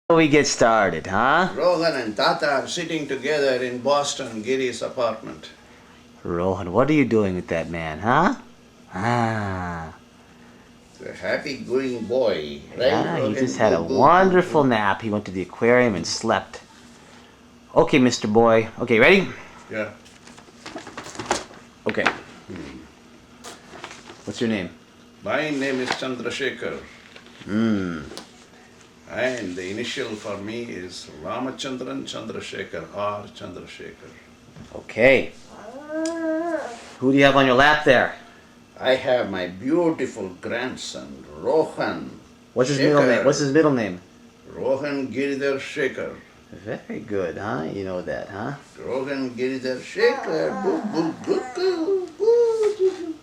We get started, huh? Rohan and Tata are sitting together in Boston, Giri's apartment. Rohan, what are you doing with that man, huh? Ah. The happy-going boy, right, Yeah, he just Rohan? had Boo, a boo, boo, wonderful boo. nap. He went to the aquarium and slept. Okay, Mr. Boy. Okay, ready? Yeah. Okay. What's your name? My name is Chandra Sekhar, Hmm. and the initial for me is Ramachandran Chandrasekhar or Chandrasekhar. Okay. Who do you have on your lap there? I have my beautiful grandson, Rohan What's his middle name? What's Sekhar. his middle name? Rohan Giridhar Sekhar. Very good, huh? You know that, huh? Rohan Giridhar Sekhar. Boo, boo, boo, boo, boo.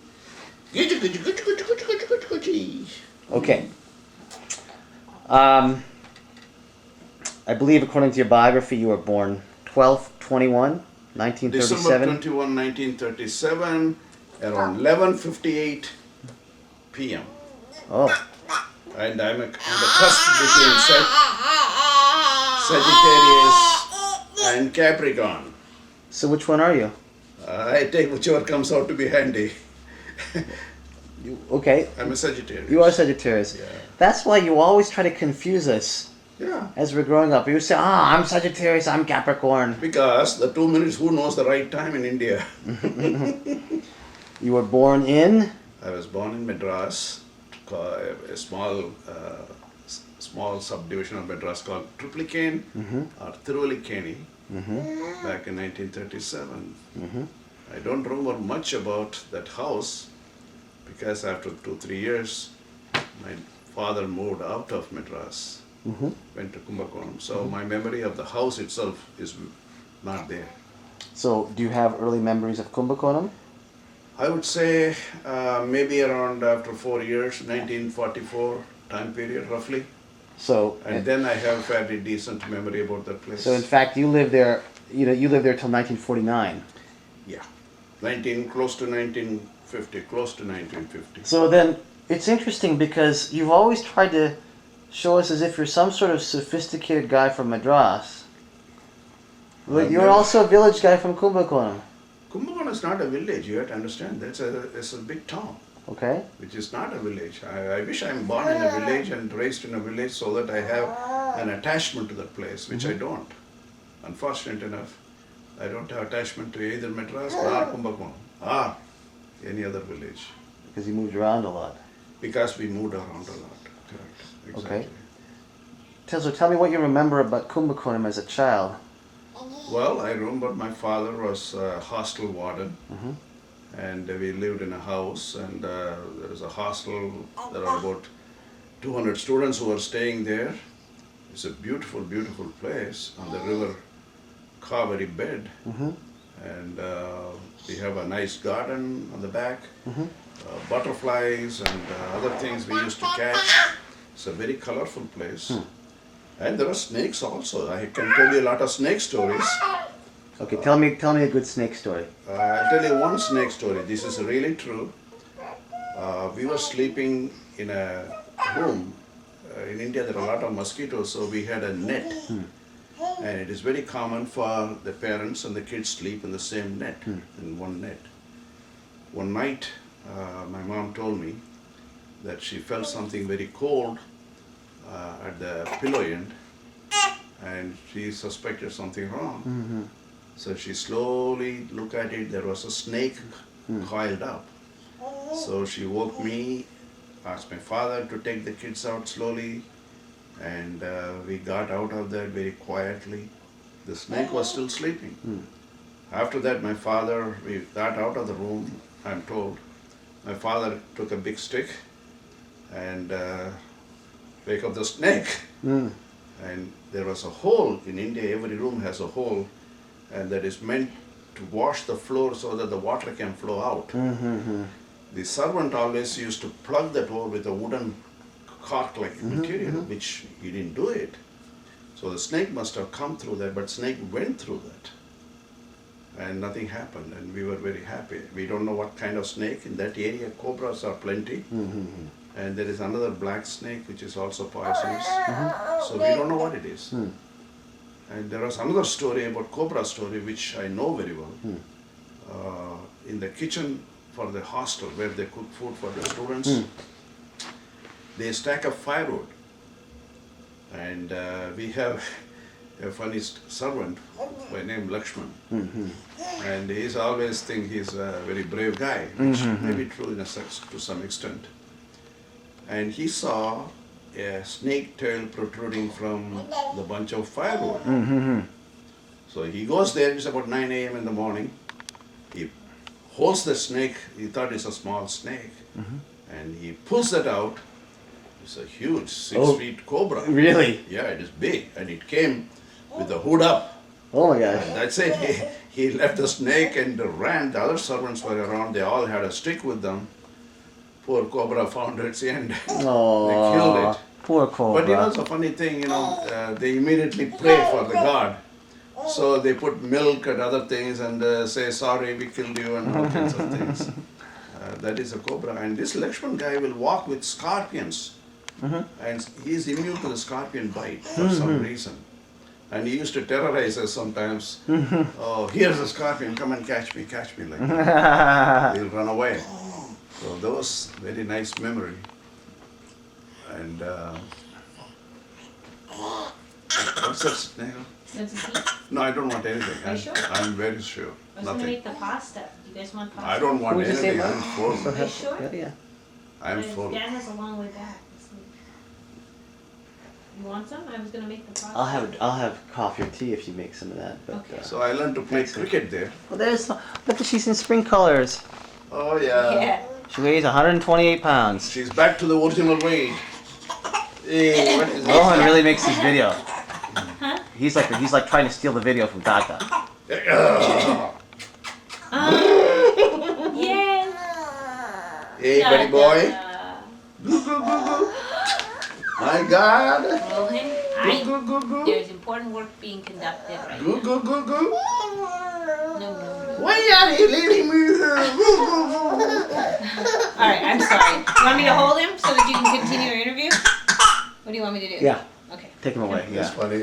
Gucci, gucci, gucci, gucci, gucci, gucci, gucci. Okay. I believe, according to your biography, you were born 12/21, December 1937. 21, 1937, around 11:58 p.m. Oh, And I'm on the cusp between Sagittarius and Capricorn. so which one are you? I take whichever comes out to be handy. Okay, I'm a Sagittarius. you are Sagittarius. Yeah. That's why you always try to confuse us Yeah. as we're growing up. You say, I'm Sagittarius, I'm Capricorn. Because the 2 minutes, who knows the right time in India? You were born in? I was born in Madras, a small subdivision of Madras called Triplicane or Thiruvalikeni, back in 1937. I don't remember much about that house because after 2-3 years, my father moved out of Madras, went to Kumbakonam. So my memory of the house itself is not there. So, do you have early memories of Kumbakonam? I would say maybe around after 4 years, 1944 time period roughly. So, And then I have fairly decent memory about that place. so in fact, you lived there. You lived there till 1949. Yeah, close to 1950, close to 1950. So then, it's interesting because you've always tried to show us as if you're some sort of sophisticated guy from Madras. But you're also a village guy from Kumbakonam. Kumbakonam is not a village, you have to understand. It's a big town, Okay? which is not a village. I wish I'm born in a village and raised in a village so that I have an attachment to that place, which I don't. Unfortunate enough, I don't have attachment to either Madras or Kumbakonam or any other village. Because you moved around a lot. Because we moved around a lot. Correct. Exactly. Okay. So tell me what you remember about Kumbakonam as a child. Well, I remember my father was a hostel warden, and we lived in a house, and there was a hostel. There are about 200 students who are staying there. It's a beautiful, beautiful place on the river Kaveri bed, and we have a nice garden on the back, butterflies and other things we used to catch. It's a very colorful place. And there are snakes also. I can tell you a lot of snake stories. Okay, tell me a good snake story. I'll tell you one snake story. This is really true. We were sleeping in a room. In India, there are a lot of mosquitoes, so we had a net. And it is very common for the parents and the kids sleep in the same net, in one net. One night, my mom told me that she felt something very cold at the pillow end, and she suspected something wrong. So she slowly looked at it. There was a snake coiled up. So she woke me, asked my father to take the kids out slowly, and we got out of there very quietly. The snake was still sleeping. After that, we got out of the room, I'm told. My father took a big stick and wake up the snake. And there was a hole. In India, every room has a hole, and that is meant to wash the floor so that the water can flow out. The servant always used to plug that hole with a wooden cork-like material, which he didn't do it. So the snake must have come through that, but snake went through that. And nothing happened, and we were very happy. We don't know what kind of snake. In that area, cobras are plenty. and there is another black snake which is also poisonous. So we don't know what it is. And there was another story about cobra story which I know very well. In the kitchen for the hostel where they cook food for the students, they stack up firewood, and we have a funny servant by name Lakshman, and he's always think he's a very brave guy, which may be true to some extent. And he saw a snake tail protruding from the bunch of firewood. So he goes there, it's about 9 a.m. in the morning. He holds the snake, he thought it's a small snake, and he pulls it out. It's a huge 6 feet cobra. Really? Yeah, it is big, and it came with the hood up. Oh my gosh. And that's it. He left the snake and ran. The other servants were around. They all had a stick with them. Poor cobra found its end. Oh, They killed it. poor cobra. But you know, it's a funny thing, they immediately pray for the god. So they put milk and other things and say, sorry, we killed you and all kinds of things. That is a cobra. And this Lakshman guy will walk with scorpions. And he's immune to the scorpion bite for some reason. And he used to terrorize us sometimes. Oh, here's a scorpion, come and catch me, like that. He'll run away. So that was very nice memory. And what's that snail? That's a tea. No, I don't want anything. Are you sure? I'm very sure. I was gonna Nothing. make the pasta. Do you guys want pasta? I don't want What did you say, anything. Mom? I'm full. Are you sure? Yeah, yeah. I'm full. Dad has a long way back. You want some? I was gonna make the pasta. I'll have coffee or tea if you make some of that. But, Okay. So I learned to play cricket there. well, there's look, she's in spring colors. Oh yeah. Yeah. She weighs 128 pounds. She's back to the original weight. Hey, what is Rohan this? really makes his video. He's like trying to steal the video from Tata. Yes. Hey, buddy boy. Goo, goo, goo, goo. My God. Rohan, Goo, goo, goo, goo. there's important work being conducted right Goo, now. goo, goo, goo. No. Why are you leading me? All right, I'm sorry. You want me to hold him so that you can continue your interview? What do you want me to do? Yeah, Okay. take him away. That's Yeah, funny.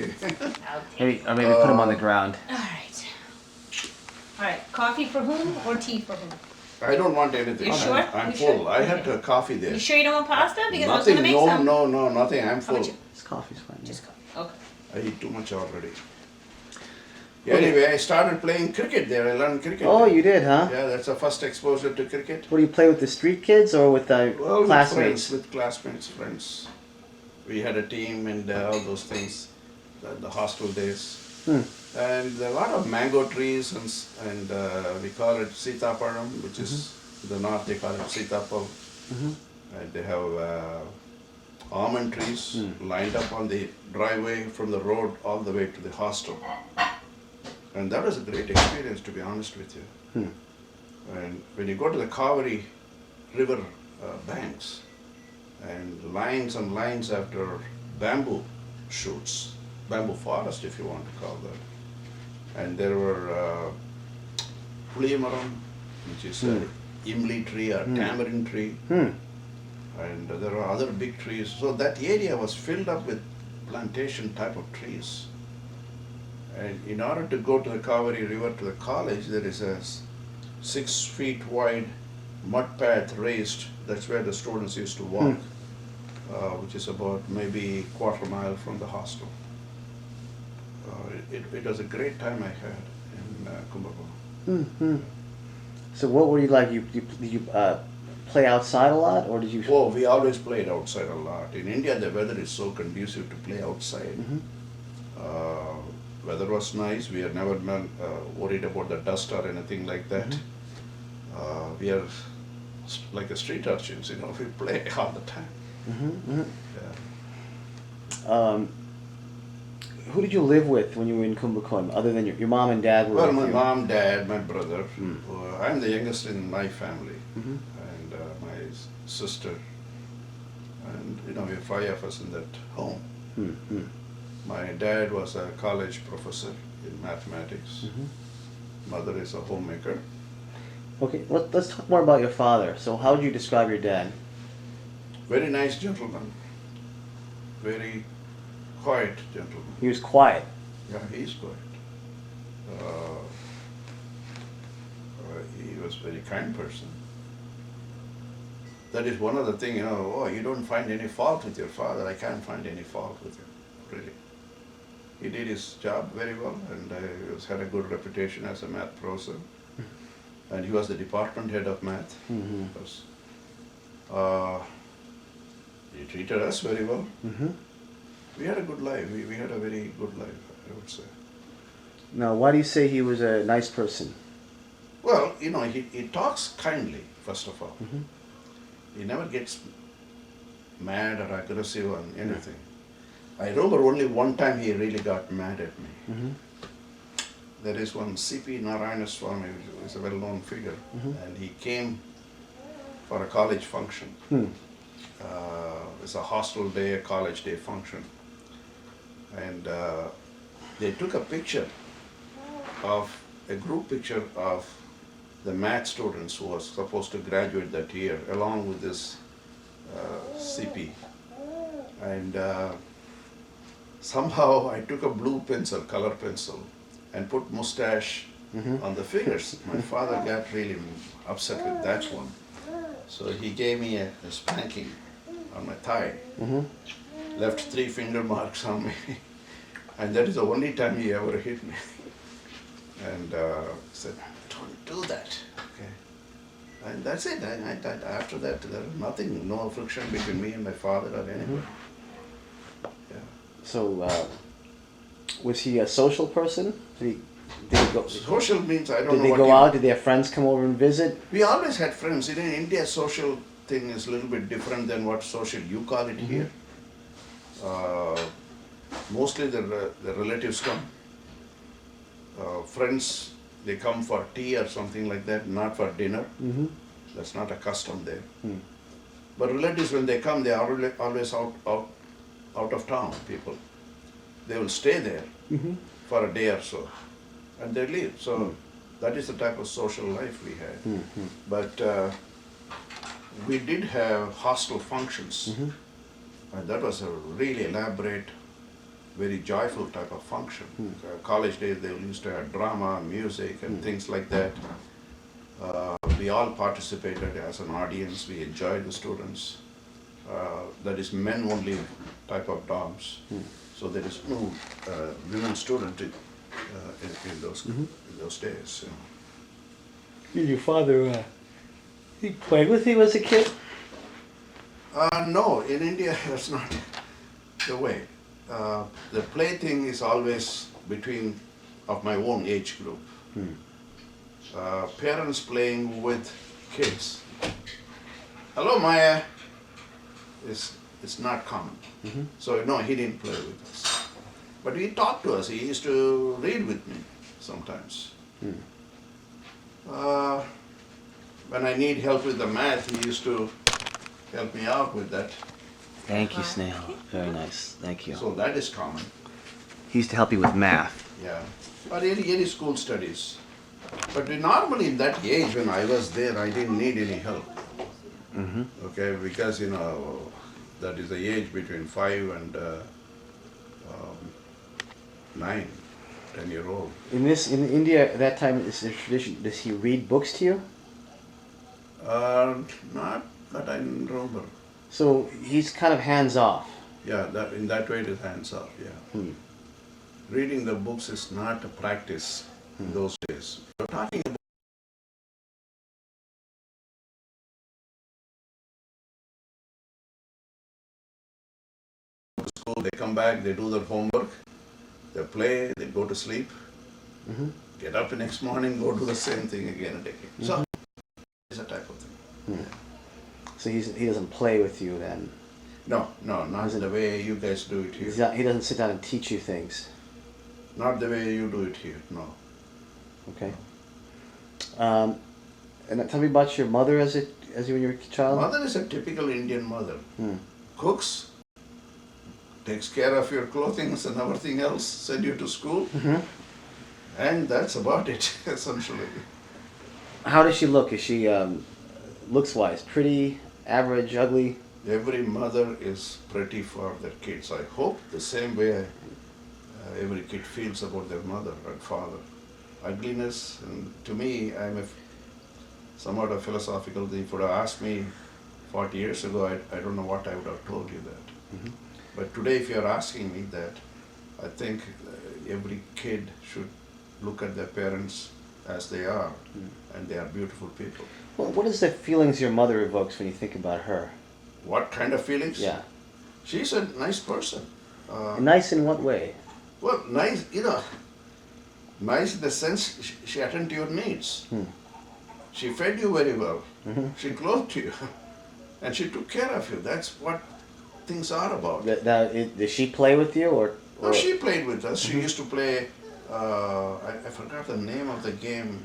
I'll take maybe put him on the ground. All right. All right. Coffee for whom or tea for whom? I don't want anything. You sure? I'm You full. sure? I had Okay. coffee there. You sure you don't want pasta? Because I was Nothing. gonna make No, some. no, nothing. I'm How full. about you? This coffee's fine. Yeah. Just coffee. Okay. I eat too much already. Yeah, anyway, I started playing cricket there. I learned cricket. Oh, there. you did, huh? Yeah, that's the first exposure to cricket. What do you play with the street kids or with the Well, classmates? with classmates, friends. We had a team and all those things, the hostel days. And a lot of mango trees and we call it sitaparam, which is in the north they call it sitapal. And they have almond trees lined up on the driveway from the road all the way to the hostel. And that was a great experience, to be honest with you. And when you go to the Kaveri river banks, and lines after bamboo shoots, bamboo forest if you want to call that. And there were pulimaram, which is a imli tree or tamarind tree. And there are other big trees. So that area was filled up with plantation type of trees. And in order to go to the Kaveri River to the college, there is a 6 feet wide mud path raised. That's where the students used to walk, which is about maybe quarter mile from the hostel. It was a great time I had in Kumbakonam. So what were you like? You play outside a lot, or did you? Oh, we always played outside a lot. In India, the weather is so conducive to play outside. Weather was nice. We are never worried about the dust or anything like that. We are like a street urchins, we play all the time. Yeah. Who did you live with when you were in Kumbakonam, other than your mom and dad were Well, with my you? mom, dad, my brother. I'm the youngest in my family, and my sister, and we have 5 of us in that home. My dad was a college professor in mathematics. Mother is a homemaker. Okay, let's talk more about your father. So how would you describe your dad? Very nice gentleman. Very quiet gentleman. He was quiet. Yeah, he's quiet. Uh, he was very kind person. That is one of the things, oh, you don't find any fault with your father. I can't find any fault with him, really. He did his job very well, and he had a good reputation as a math professor. And he was the department head of math. Mm-hmm. He treated us very well. Mm-hmm. We had a good life. We had a very good life, I would say. Now, why do you say he was a nice person? Well, he talks kindly, first of all. Mm-hmm. He never gets mad or aggressive on anything. I remember only one time he really got mad at me. Mm-hmm. There is one C.P. Narayanaswamy, who is a well-known figure, and he came for a college function. It's a hostel day, a college day function. And they took a picture a group picture of the math students who was supposed to graduate that year, along with this CP. And somehow I took a blue pencil, color pencil, and put mustache on the figures. My father got really upset with that one. So he gave me a spanking on my thigh, left 3 finger marks on me, and that is the only time he ever hit me. And said, don't do that, okay? And that's it. After that, there was nothing, no friction between me and my father or anybody. Yeah. So, was he a social person? Did he go? Social means I don't know. Did they what go you- out? Did their friends come over and visit? We always had friends. In India, social thing is a little bit different than what social you call it here. Mostly the relatives come. Friends, they come for tea or something like that, not for dinner. Mm-hmm. That's not a custom there. But relatives, when they come, they are always out of town, people. They will stay there for a day or so, and they leave. So that is the type of social life we had. But we did have hostel functions, and that was a really elaborate, very joyful type of function. College days, they used to have drama, music, and things like that. We all participated as an audience. We enjoyed the students. That is men-only type of dorms. So there is no women student in those days. Did your father, he played with you as a kid? No, in India, that's not the way. The play thing is always between of my own age group. Parents playing with kids. Hello, Maya. It's not common. So no, he didn't play with us. But he talked to us. He used to read with me sometimes. When I need help with the math, he used to help me out with that. Thank you, Snail. Very nice. Thank you. So that is common. He used to help you with math. Yeah, but any school studies. But normally in that age when I was there, I didn't need any help. Okay, because that is the age between 5 and 9, 10-year-old. In India at that time, is the tradition? Does he read books to you? Not that I remember. So he's kind of hands off. Yeah, in that way it is hands off. Yeah. Reading the books is not a practice in those days. We're talking about school. They come back, they do their homework, they play, they go to sleep, get up the next morning, go do the same thing again and again. So it's a type of thing. So he doesn't play with you then. No, not the way you guys do it here. He doesn't sit down and teach you things. Not the way you do it here, no. Okay. And tell me about your mother as you when you were a child. Mother is a typical Indian mother. Cooks, takes care of your clothing and everything else, send you to school, and that's about it, essentially. How does she look? Is she looks wise? Pretty, average, ugly? every mother is pretty for their kids. I hope the same way every kid feels about their mother and father. Ugliness, and to me, I'm somewhat a philosophical thing. If you would have asked me 40 years ago, I don't know what I would have told you that. Mhm. But today, if you're asking me that, I think every kid should look at their parents as they are, and they are beautiful people. Well, what is the feelings your mother evokes when you think about her? What kind of feelings? Yeah. She's a nice person. Nice in what way? Well, nice, nice in the sense she attended to your needs. She fed you very well. She clothed you. And she took care of you. That's what things are about. Now, does she play with you or? No, she played with us. She used to play, I forgot the name of the game.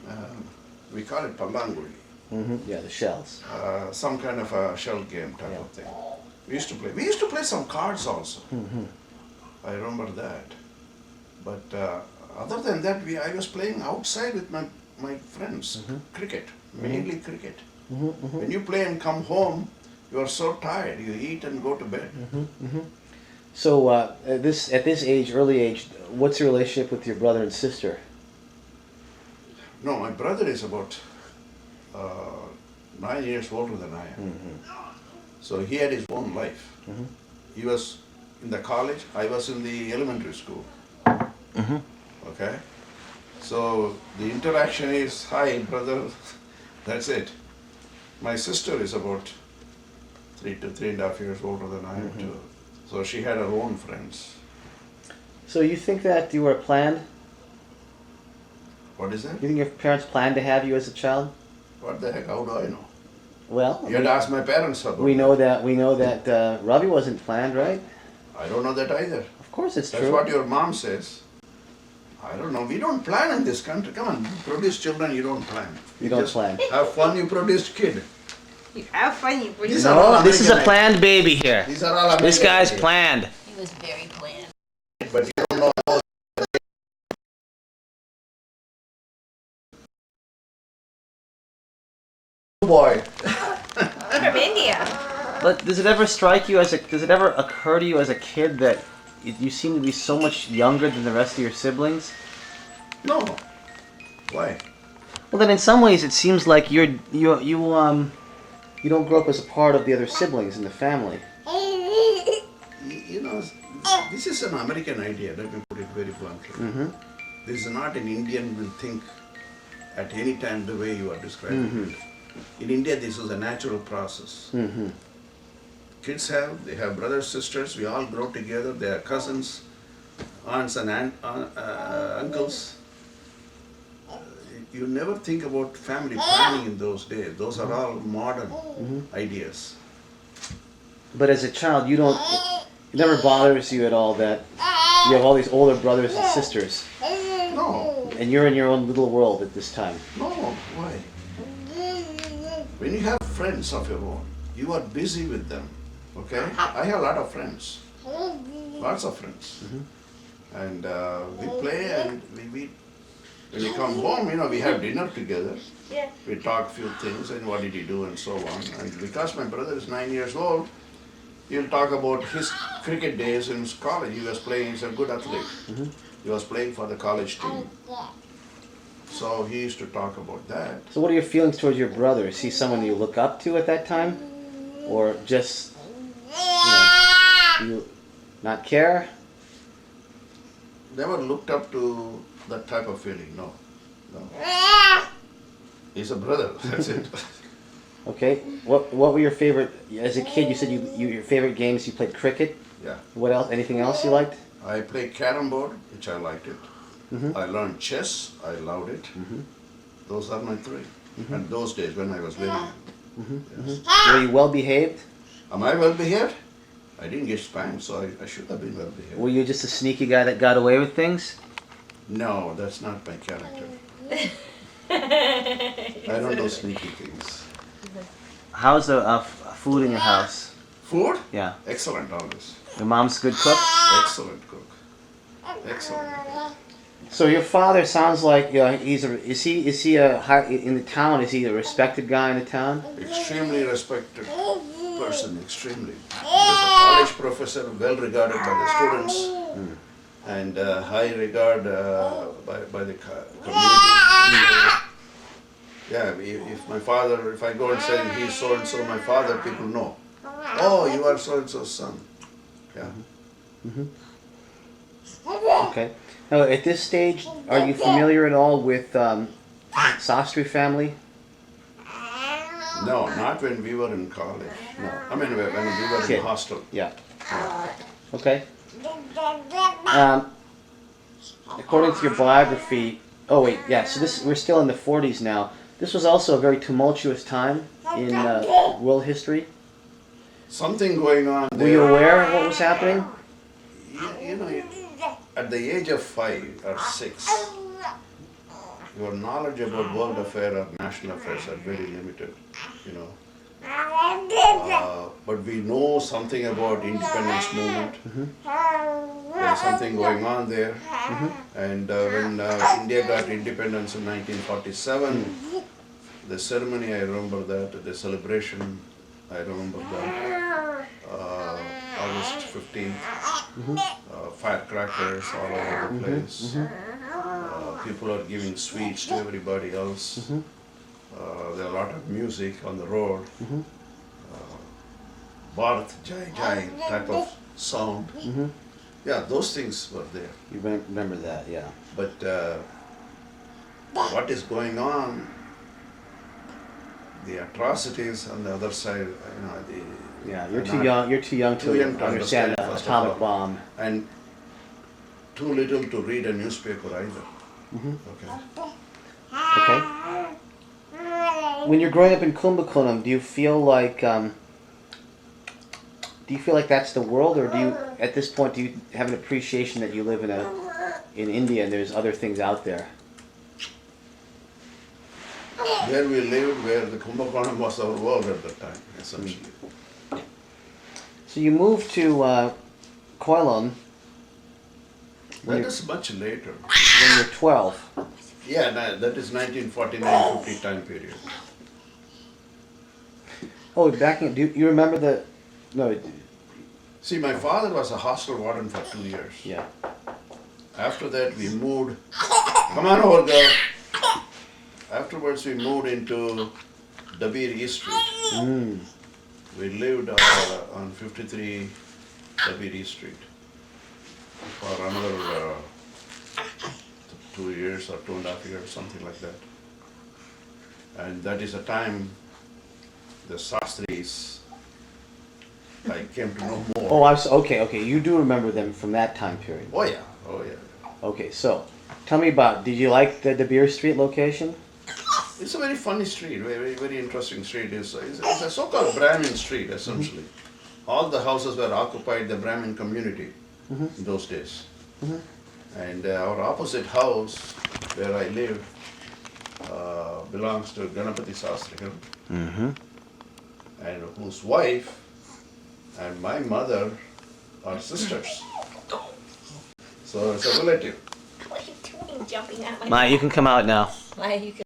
We call it Pallanguli. Yeah, the shells. Some kind of a shell game type of thing. We used to play. We used to play some cards also. I remember that. But other than that, I was playing outside with my friends. Cricket, mainly cricket. When you play and come home, you are so tired. You eat and go to bed. So at this age, early age, what's your relationship with your brother and sister? No, my brother is about 9 years older than I am. So he had his own life. He was in the college, I was in the elementary school. Okay? So the interaction is, hi brother, that's it. My sister is about 3 to 3.5 years older than I am too. So she had her own friends. So you think that you were planned? What is that? You think your parents planned to have you as a child? What the heck, how do I know? Well, You had to ask my parents about we know that Ravi wasn't planned, right? I don't know that either. Of course it's That's true. what your mom says. I don't know. We don't plan in this country. Come on, you produce children, you don't plan. You don't just plan. Have fun, you produce kid. You have fun, you These are all No, this is a American planned baby here. These are all This American guy's ideas. planned. He was very planned. But you don't know how. Boy. I'm from India. But does it ever occur to you as a kid that you seem to be so much younger than the rest of your siblings? No. Why? Well, then in some ways it seems like you don't grow up as a part of the other siblings in the family. You know, this is an American idea, let me put it very bluntly. This is not an Indian will think at any time the way you are describing it. In India, this is a natural process. Kids they have brothers, sisters, we all grow together, they are cousins, aunts and uncles. You never think about family planning in those days. Those are all modern ideas. But as a child, it never bothers you at all that you have all these older brothers and sisters, No, and you're in your own little world at this time. no, why? When you have friends of your own, you are busy with them, okay? I have a lot of friends, lots of friends. And we play and we when you come home, we have dinner together. Yeah. We talk few things and what did he do and so on. And because my brother is 9 years old, he'll talk about his cricket days in college. He was playing, he's a good athlete. He was playing for the college team. So he used to talk about that. So what are your feelings towards your brother? Is he someone you look up to at that time? Or just, you not care? Never looked up to that type of feeling, no. He's a brother, that's it. Okay. What were your favorite, as a kid you said your favorite games, you played cricket? Yeah. What else? Anything else you liked? I played carom board, which I liked it. I learned chess, I loved it. Those are my three. And those days when I was very young. Yes. Were you well behaved? Am I well behaved? I didn't get spanked, so I should have been well behaved. Were you just a sneaky guy that got away with things? No, that's not my character. I don't do sneaky things. How's the food in your house? Food? Yeah. Excellent always. Your mom's a good cook? Excellent cook. Excellent. So your father sounds like is he in the town? Is he a respected guy in the town? Extremely respected person, extremely. He was a college professor, well regarded by the students, and high regard by the community. Yeah, if my father, if I go and say he's so and so my father, people know. Oh, you are so and so's son. Yeah. Okay. Now, at this stage, are you familiar at all with Sastry family? No, not when we were in college. No. I mean, when we were Okay. in hostel. Yeah. Okay. According to your biography, oh wait, yeah. So we're still in the 40s now. This was also a very tumultuous time in world history. Something going on there. Were you aware of what was happening? You know, at the age of 5 or 6, your knowledge about world affairs or national affairs are very limited, you know. But we know something about independence movement. There's something going on there. And when India got independence in 1947, the ceremony, I remember that, the celebration, I remember that. August 15th, firecrackers all over the place. People are giving sweets to everybody else. There are a lot of music on the road. Bharat Jai Jai type of sound. Yeah, those things were there. You remember that, yeah. But what is going on, the atrocities on the other side, you know, Yeah, you're too young. You're too young to understand the first of atomic all. bomb. And too little to read a newspaper either. Okay. Okay. When you're growing up in Kumbakonam, do you feel like that's the world, or do you, at this point, do you have an appreciation that you live in India and there's other things out there? Where we lived, where the Kumbakonam was our world at the time, essentially. So you moved to Koilam That is much later. when you're 12. Yeah, that is 1949-50 time period. Oh, backing up, do you remember the... No, See, my father was a hostel warden for 2 years. yeah. After that, we moved. Come on over, girl. Afterwards, we moved into Dabir East Street. We lived on 53 Dabir East Street for another 2 years or 2.5 years, something like that. And that is a time the Sastris, I came to know more. Oh, okay. You do remember them from that time period. Oh yeah. Okay, so tell me about. Did you like the Beer Street location? It's a very funny street, very, very interesting street. It's a so-called Brahmin street, essentially. All the houses were occupied the Brahmin community in those days. And our opposite house, where I live, belongs to Ganapati Sastri, and whose wife and my mother are sisters. So it's a relative. What are you doing? Jumping out of my Maya, you can come out now. Why you can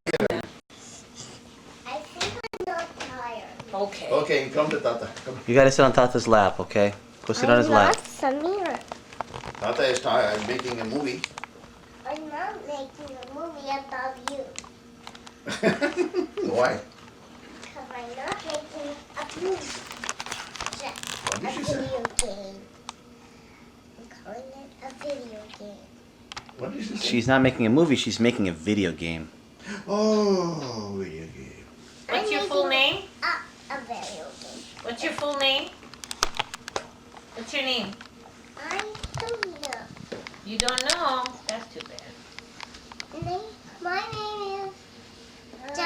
I think I'm not tired. Okay. Okay, come to Tata. Come. You gotta sit on Tata's lap, okay? Go sit on his lap. Samira. Tata is tired. I'm making a movie. I'm not making a movie about you. Why? Because I'm not making a movie. Just What a did she say? video game. I'm calling it a video game. What did she say? She's not making a movie, she's making a video game. Oh, video game. What's I'm your full making name? A video game. What's your full name? What's your name? I don't know. You don't know? That's too bad. My name is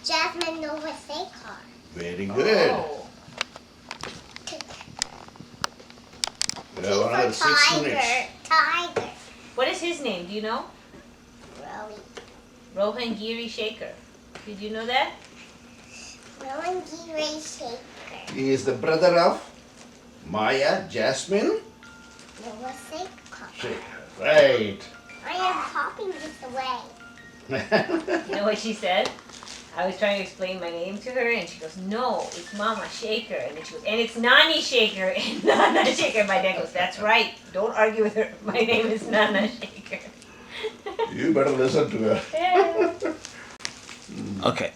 Jasmine Nova Sekhar. Very good. Oh. We have another 6 minutes. Tiger. What is his name? Do you know? Rowan. Rohan Giri Sekhar. Did you know that? Rowan Giri Shaker. He is the brother of Maya Jasmine Nova Sekhar. Shekhar. Right. I am popping this away. You know what she said? I was trying to explain my name to her, and she goes, "No, it's Mama Shaker." And then she goes, "And it's Nani Shaker and Nana Shaker." My dad goes, "That's right. Don't argue with her. My name is Nana Shaker." You better listen to her. Yeah. Okay.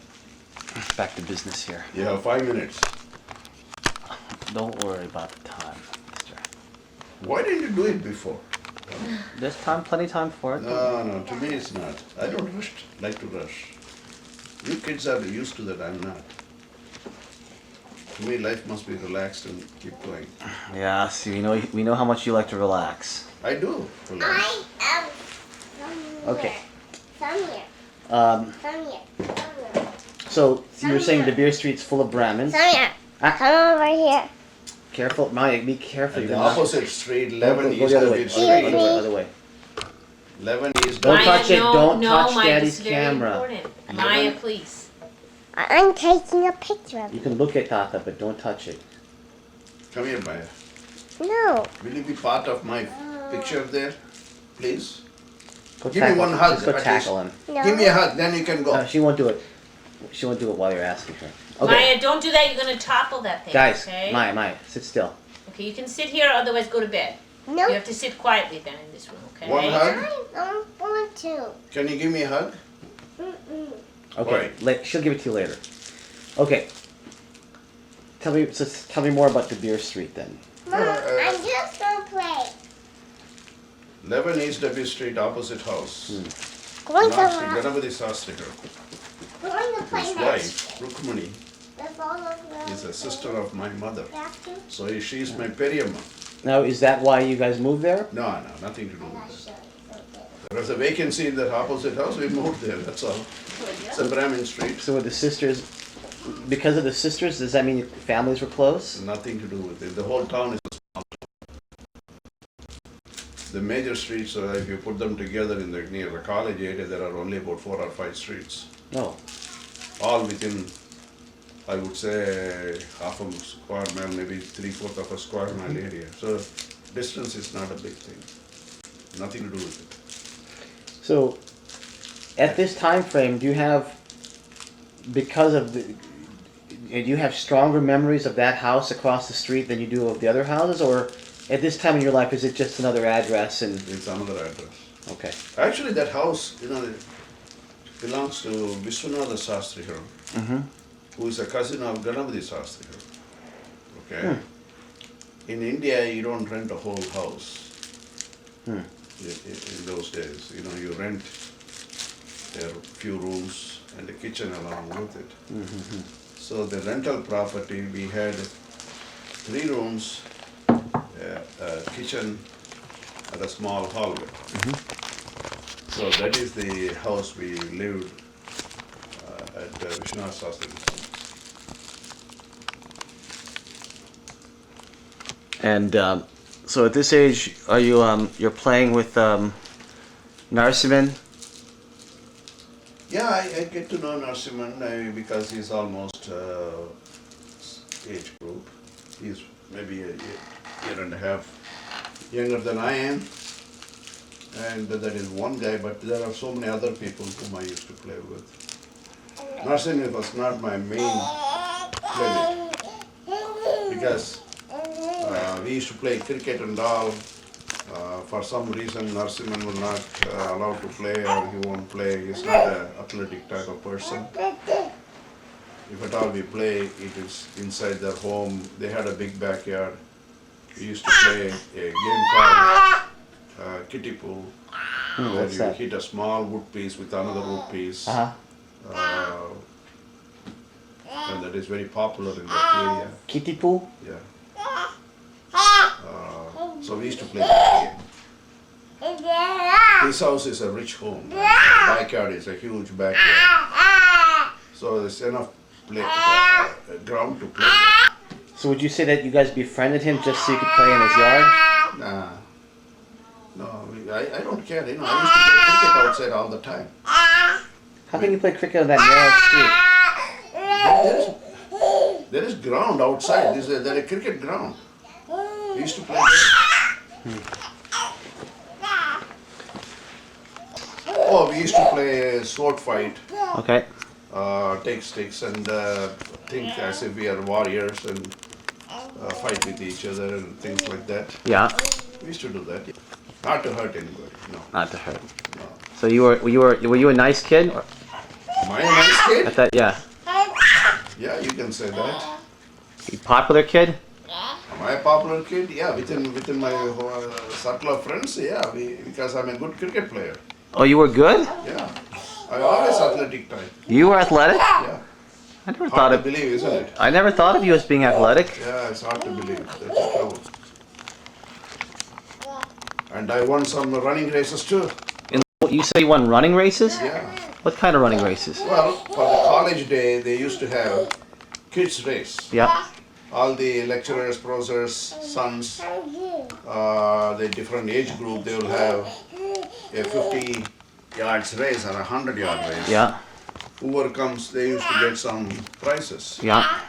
Back to business here. You have 5 minutes. Don't worry about the time, mister. Why didn't you do it before? There's time, plenty of time for it. No, to me it's not. I don't like to rush. You kids are used to that, I'm not. To me, life must be relaxed and keep going. Yeah, see, we know how much you like to relax. I do relax. I am from Okay. here. From here. Um, From here. From here. so you were saying De Beer Street's full of Brahmins. From here. Ah. Come over here. Careful, Maya, be careful. And You're the gonna knock- opposite street, Go 11 the East other of way. it Other way, Street. other way, other way. 11 East Don't of Maya, touch it, no, don't no, touch Maya, Daddy's this is very camera. important. Maya, please. I'm taking a picture of You it. can look at Tata, but don't touch it. Come here, Maya. No. Will you be part of my picture there, please? Go Give me one hug, Just go at tackle him. No. Give me a hug, then you can go. No, she won't do it. She won't do it while you're asking her. Okay, Maya, don't do that. You're gonna topple that thing. guys, Okay. Maya, sit still. Okay, you can sit here. Otherwise, go to bed. No. You have to sit quietly then in this room. Okay. One hug? I don't want to. Can you give me a hug? Mm-mm. Okay, Right. she'll give it to you later. Okay. Tell me more about De Beer Street then. Mom, I'm just gonna play. 11 East W Street, opposite house. Going to Last Ganapati Sastrikar. going to play His next. wife, Rukmani, With all of the is a sister of my mother. After, So she's my Periyamma. Now, is that why you guys moved there? No, nothing to do I'll with that. show you something. There was a vacancy in that opposite house, we moved there, that's all. It's a Brahmin street. So with the sisters, because of the sisters, does that mean your families were close? Nothing to do with it. The whole town is a small town. The major streets, if you put them together in the near the college area, there are only about 4 or 5 streets. No. All within, I would say, half a square mile, maybe 3/4 of a square mile area. So distance is not a big thing. Nothing to do with it. So, at this time frame, do you have, because of the, do you have stronger memories of that house across the street than you do of the other houses, or at this time in your life is it just another address and It's another address. okay? Actually, that house, it belongs to Vishwanatha Sastrikar, Mm-hmm. who is a cousin of Ganapati Sastrikar. Okay? In India, you don't rent a whole house. Hmm. In those days, you rent a few rooms and a kitchen along with it. Mm-hmm. So the rental property, we had 3 rooms, a kitchen, and a small hallway. So that is the house we lived at Vishwanath Sastri's house. And so at this age, are you you're playing with Narsiman? Yeah, I get to know Narasimhan because he's almost age group. He's maybe a year and a half younger than I am. And that is one guy, but there are so many other people whom I used to play with. Narasimhan was not my main playmate because we used to play cricket and all. For some reason, Narasimhan will not allow to play, or he won't play. He's not an athletic type of person. If at all we play, it is inside their home. They had a big backyard. We used to play a game called kiddie pool, where What's you that? hit a small wood piece with another wood piece. Uh-huh. And that is very popular in that area. Kitty pool? Yeah. So we used to play that game. This house is a rich home. The backyard is a huge backyard. So there's enough ground to play. So would you say that you guys befriended him just so you could play in his yard? Nah. No, I don't care. I used to play cricket outside all the time. How can you play cricket on that narrow street? There is ground outside. There is a cricket ground. We used to play there. Oh, we used to play a sword fight. Okay. take sticks and think as if we are warriors and fight with each other and things like that. Yeah, We used to do that. Not to hurt anybody, no. not to hurt. No. So were you a nice kid? Or, Am I a nice kid? at that, yeah. Yeah, you can say that. You popular kid? Am I a popular kid? Yeah, within my whole circle of friends, yeah, because I'm a good cricket player. Oh, you were good? Yeah. I always athletic type. You were athletic? Yeah. I never Hard thought to of. believe, isn't it? I never thought of you as being athletic. Yeah, it's hard to believe. That's the trouble. And I won some running races too. You say you won running races? Yeah. What kind of running races? Well, for the college day, they used to have kids race. Yeah. All the lecturers, professors, sons, the different age group, they will have a 50 yards race or a 100-yard race. Yeah. Whoever comes, they used to get some prizes. Yeah.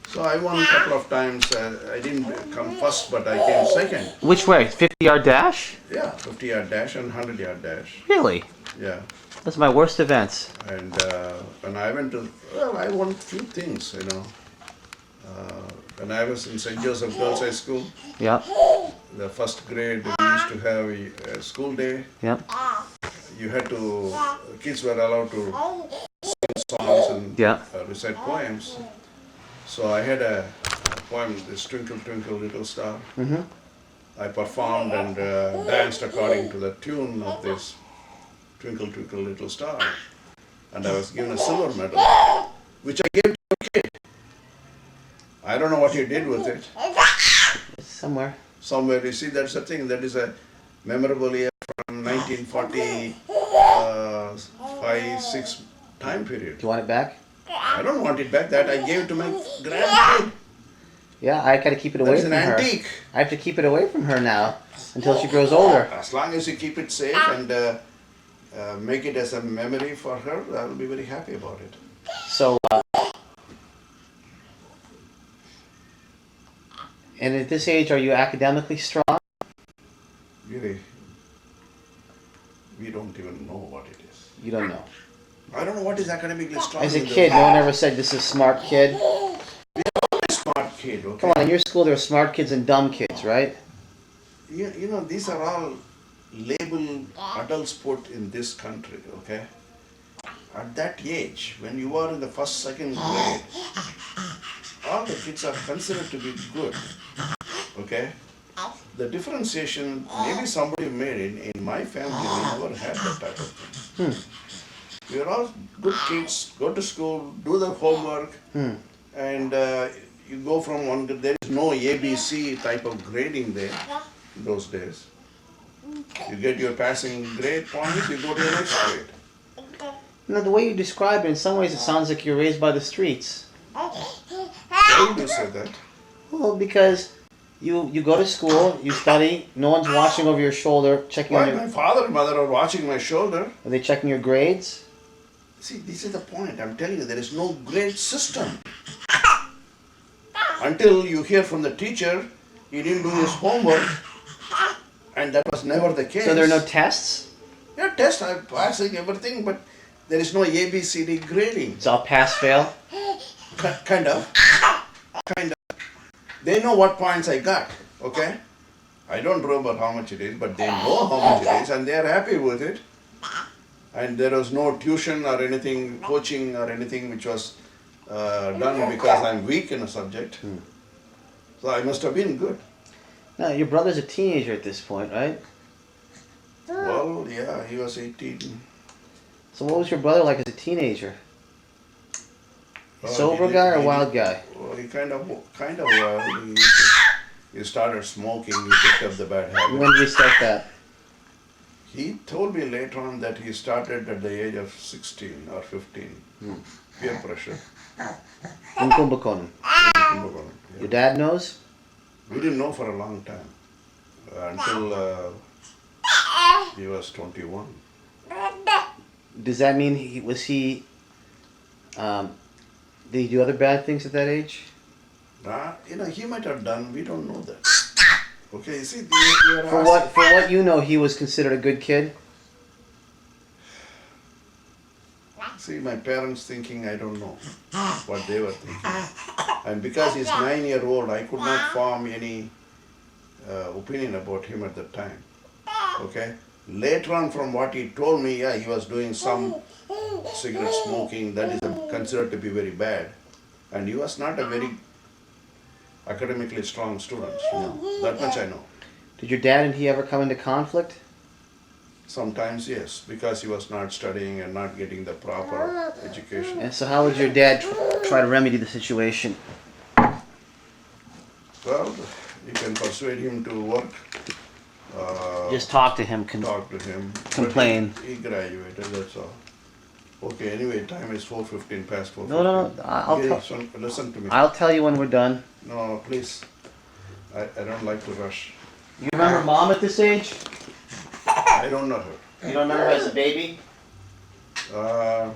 So I won a couple of times. I didn't come first, but I came second. Which way? 50-yard dash? Yeah, 50-yard dash and 100-yard dash. Really? Yeah. That's my worst events. And when I went to, well, I won a few things, you know. When I was in St. Joseph Girls High School, Yeah. the first grade, we used to have a school day. Yeah. You had to, kids were allowed to sing songs and Yeah. recite poems. So I had a poem, this Twinkle Twinkle Little Star. Mm-hmm. I performed and danced according to the tune of this Twinkle Twinkle Little Star. And I was given a silver medal, which I gave to a kid. I don't know what he did with it. Somewhere. Somewhere, you see, that's the thing. That is a memorable year from 1945, 6 time period. Do you want it back? I don't want it back. That I gave it to my grandkid. Yeah, I gotta keep it away That's from an her. antique. I have to keep it away from her now until she grows older. As long as you keep it safe and make it as a memory for her, I will be very happy about it. So, and at this age, are you academically strong? Really, we don't even know what it is. You don't know. I don't know what is academically strong. As a in the- kid, no one ever said this is a smart kid. Smart kid, okay? Come on, in your school there are smart kids and dumb kids, right? You know, these are all labeled adults put in this country, okay? At that age, when you are in the first, second grade, all the kids are considered to be good, okay? The differentiation, maybe somebody made it. In my family, we never had that type of thing. We are all good kids, go to school, do the homework, and you go from one, there is no ABC type of grading there in those days. You get your passing grade points, you go to the next grade. No, the way you describe it, in some ways it sounds like you're raised by the streets. Why do you say that? Well, because you go to school, you study, no one's watching over your shoulder, checking on Why your... my father and mother are watching my shoulder? Are they checking your grades? See, this is the point. I'm telling you, there is no grade system. Until you hear from the teacher, he didn't do his homework, and that was never the case. So there are no tests? Yeah, test, I'm passing everything, but there is no ABCD grading. It's all pass-fail? Kind of. Kind of. They know what points I got, okay? I don't remember how much it is, but they know how much it is, and they are happy with it. And there was no tuition or anything, coaching or anything which was done because I'm weak in a subject. So I must have been good. No, your brother's a teenager at this point, right? Well, yeah, he was 18. So what was your brother like as a teenager? Well, Sober he- guy or he- wild guy? Well, he kind of he started smoking, he picked up the bad habit. When did he start that? He told me later on that he started at the age of 16 or 15. Peer pressure. In Kumbakonam. Kumbakonam, yeah. Your dad knows? We didn't know for a long time until he was 21. Does that mean did he do other bad things at that age? He might have done. We don't know that. Okay, you see, For what you know, he was considered a good kid? See, my parents thinking, I don't know what they were thinking. And because he's 9-year-old, I could not form any opinion about him at that time. Okay? Later on, from what he told me, yeah, he was doing some cigarette smoking that is considered to be very bad. And he was not a very academically strong student. That much I know. Did your dad and he ever come into conflict? Sometimes, yes, because he was not studying and not getting the proper education. And so how would your dad try to remedy the situation? Well, you can persuade him to work. Just talk to him. Talk to him. Complain. But he graduated, that's all. Okay, anyway, time is 4:15, past 4:15. No. I'll Giri, tell. listen to me. I'll tell you when we're done. No, please. I don't like to rush. You remember Mom at this age? I don't know her. You don't remember her as a baby? I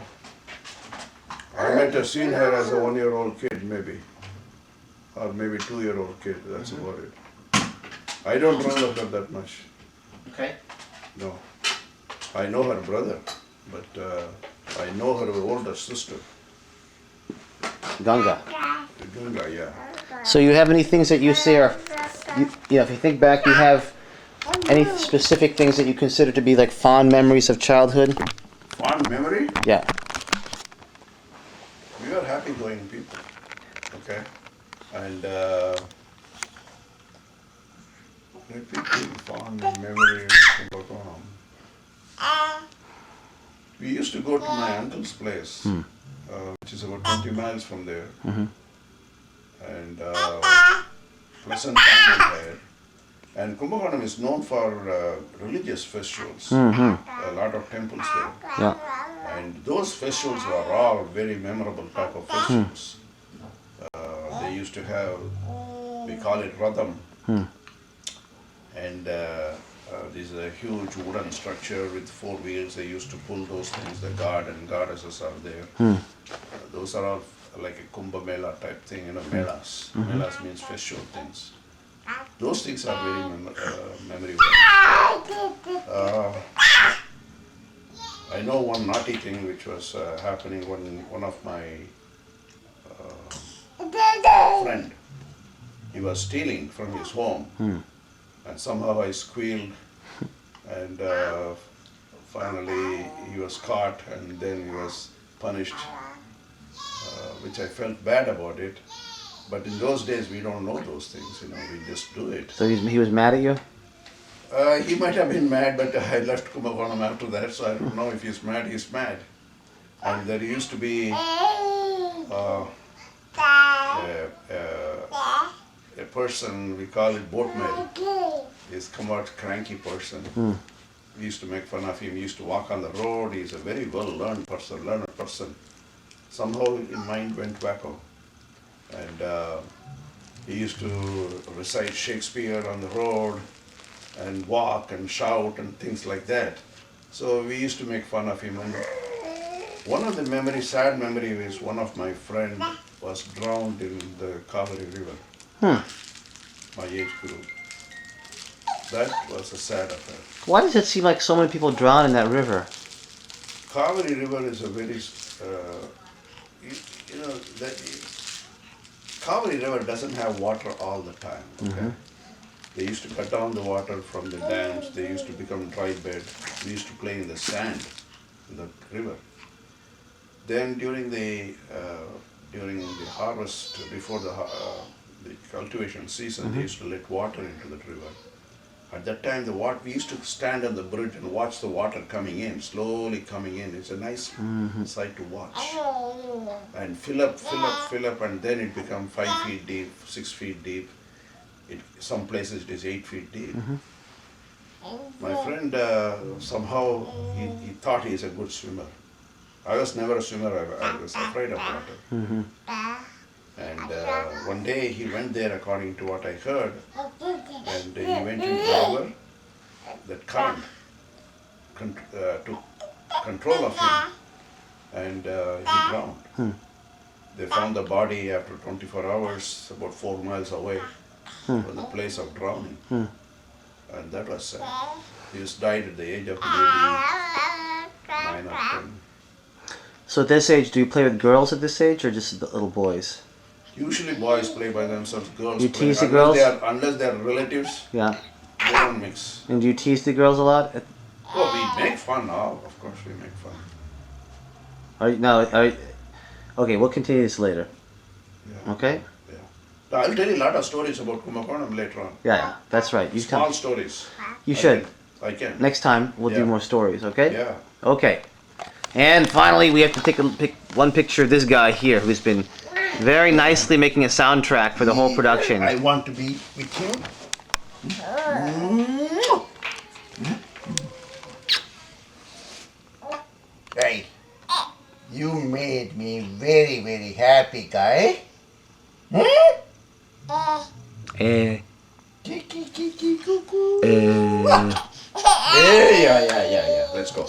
might have seen her as a 1-year-old kid, maybe. Or maybe 2-year-old kid, that's about it. I don't remember her that much. Okay. No. I know her brother, but I know her older sister. Ganga. Ganga, yeah. So you have any things that you say are, if you think back, you have any specific things that you consider to be like fond memories of childhood? Fond memory? Yeah. We were happy-going people, okay? And let me think, fond memory in Kumbakonam. We used to go to my uncle's place, which is about 20 miles from there. And pleasant time we had. And Kumbakonam is known for religious festivals. A lot of temples there. Yeah. And those festivals were all very memorable type of festivals. They used to have, we call it Radham. And this is a huge wooden structure with 4 wheels. They used to pull those things. The god and goddesses are there. Those are all like a Kumbh Mela type thing, melas. Melas means festival things. Those things are very memorable. I know one naughty thing which was happening when one of my friend, he was stealing from his home, and somehow I squealed, and finally he was caught, and then he was punished, which I felt bad about it. But in those days we don't know those things, we just do it. So he was mad at you? He might have been mad, but I left Kumbakonam after that, so I don't know if he's mad, he's mad. And there used to be a person, we call it boatman. He's come out cranky person. We used to make fun of him. He used to walk on the road. He's a very well-learned person. Somehow his mind went wacko. And he used to recite Shakespeare on the road and walk and shout and things like that. So we used to make fun of him. And one of the sad memory is one of my friend was drowned in the Kaveri River. My age group. That was a sad affair. Why does it seem like so many people drown in that river? Kaveri River is a very, Kaveri River doesn't have water all the time. Okay? They used to cut down the water from the dams. They used to become dry bed. We used to play in the sand in the river. Then during the harvest, before the cultivation season, they used to let water into the river. At that time, we used to stand on the bridge and watch the water coming in, slowly coming in. It's a nice sight to watch. And fill up, and then it becomes 5 feet deep, 6 feet deep. Some places it is 8 feet deep. My friend, somehow, he thought he is a good swimmer. I was never a swimmer, I was afraid of water. And one day he went there, according to what I heard, and he went into the river. That current took control of him, and he drowned. They found the body after 24 hours, about 4 miles away from the place of drowning. And that was sad. He just died at the age of maybe 9 or 10. So at this age, do you play with girls at this age or just the little boys? Usually boys play by themselves, girls You play. tease the girls? Unless they are relatives, Yeah. they don't mix. And do you tease the girls a lot? Oh, we make fun now. Of course, we make fun. Okay, we'll continue this later. Yeah. Okay? Yeah. I'll tell you a lot of stories about Kumbakonam later on. Yeah, that's right. You Small can. stories. You should. I can. Next time we'll do Yeah. more stories. Okay? Yeah. Okay. And finally, we have to take one picture of this guy here, who's been very nicely making a soundtrack for the whole production. I want to be with you. Right. You made me very, very happy, guy. Eh. Kiki, kiki, cuckoo. Eh. Yeah. Let's go.